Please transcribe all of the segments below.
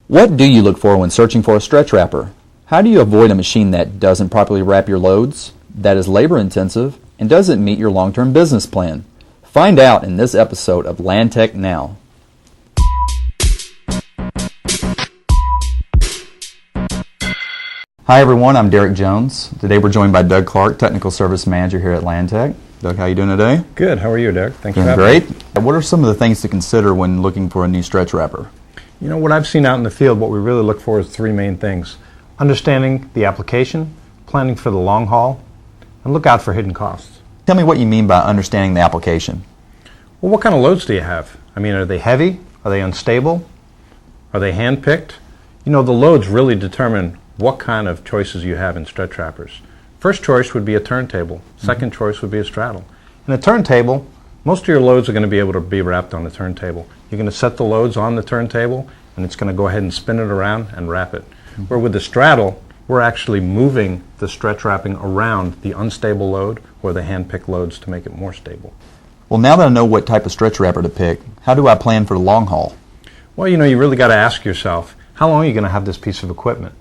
What do you look for when searching for a stretch wrapper? How do you avoid a machine that doesn't properly wrap your loads, that is labor intensive, and doesn't meet your long-term business plan? Find out in this episode of LantechNOW. Hi everyone, I'm Derek Jones. Today we're joined by Doug Clark, Technical Service Manager here at Lantech. Doug, how are you doing today? Good. How are you, Derek? Thanks for Doing having great. me. What are some of the things to consider when looking for a new stretch wrapper? You know, what I've seen out in the field, what we really look for is three main things. Understanding the application, planning for the long haul, and look out for hidden costs. Tell me what you mean by understanding the application. Well, what kind of loads do you have? I mean, are they heavy? Are they unstable? Are they hand-picked? You know, the loads really determine what kind of choices you have in stretch wrappers. First choice would be a turntable. Second choice would be a straddle. In a turntable, most of your loads are going to be able to be wrapped on the turntable. You're going to set the loads on the turntable, and it's going to go ahead and spin it around and wrap it. Where with the straddle, we're actually moving the stretch wrapping around the unstable load or the hand-picked loads to make it more stable. Well, now that I know what type of stretch wrapper to pick, how do I plan for the long haul? Well, you know, you really got to ask yourself, how long are you going to have this piece of equipment?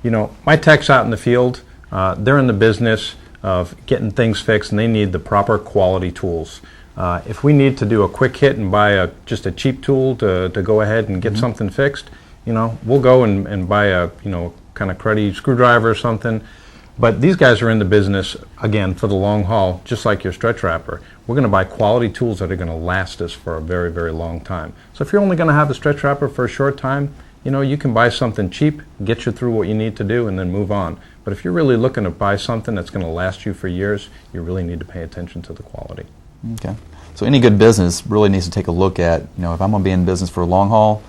You know, my techs out in the field, they're in the business of getting things fixed, and they need the proper quality tools. If we need to do a quick hit and buy just a cheap tool to go ahead and get something fixed, you know, we'll go and buy a, you know, kind of cruddy screwdriver or something. But these guys are in the business, again, for the long haul, just like your stretch wrapper. We're going to buy quality tools that are going to last us for a very, very long time. So if you're only going to have a stretch wrapper for a short time, you know, you can buy something cheap, get you through what you need to do, and then move on. But if you're really looking to buy something that's going to last you for years, you really need to pay attention to the quality. Okay. So any good business really needs to take a look at, you know, if I'm going to be in business for a long haul,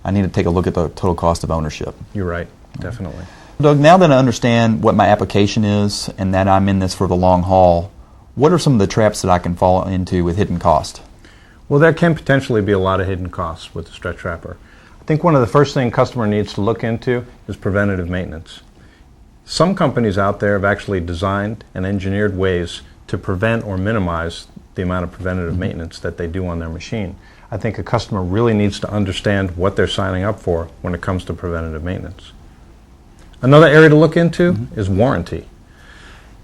I need to take a look at the total cost of ownership. You're right, definitely. Doug, now that I understand what my application is and that I'm in this for the long haul, what are some of the traps that I can fall into with hidden cost? Well, there can potentially be a lot of hidden costs with the stretch wrapper. I think one of the first things a customer needs to look into is preventative maintenance. Some companies out there have actually designed and engineered ways to prevent or minimize the amount of preventative maintenance that they do on their machine. I think a customer really needs to understand what they're signing up for when it comes to preventative maintenance. Another area to look into is warranty.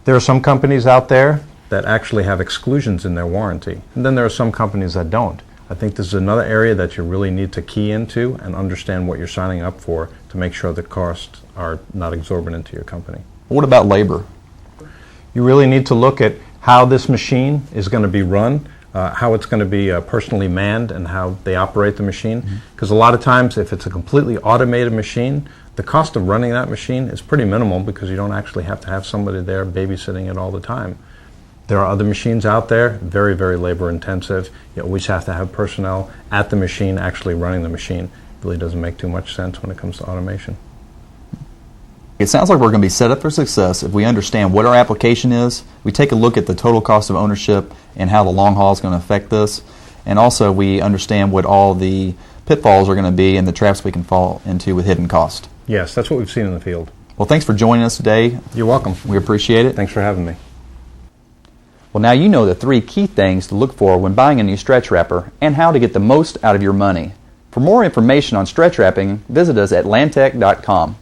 There are some companies out there that actually have exclusions in their warranty, and then there are some companies that don't. I think this is another area that you really need to key into and understand what you're signing up for to make sure the costs are not exorbitant to your company. What about labor? You really need to look at how this machine is going to be run, how it's going to be personally manned, and how they operate the machine. Because a lot of times, if it's a completely automated machine, the cost of running that machine is pretty minimal because you don't actually have to have somebody there babysitting it all the time. There are other machines out there, very, very labor intensive. You always have to have personnel at the machine actually running the machine. It really doesn't make too much sense when it comes to automation. It sounds like we're going to be set up for success if we understand what our application is, we take a look at the total cost of ownership and how the long haul is going to affect this, and also we understand what all the pitfalls are going to be and the traps we can fall into with hidden cost. Yes, that's what we've seen in the field. Well, thanks for joining us today. You're welcome. We appreciate it. Thanks for having me. Well, now you know the three key things to look for when buying a new stretch wrapper and how to get the most out of your money. For more information on stretch wrapping, visit us at Lantech.com.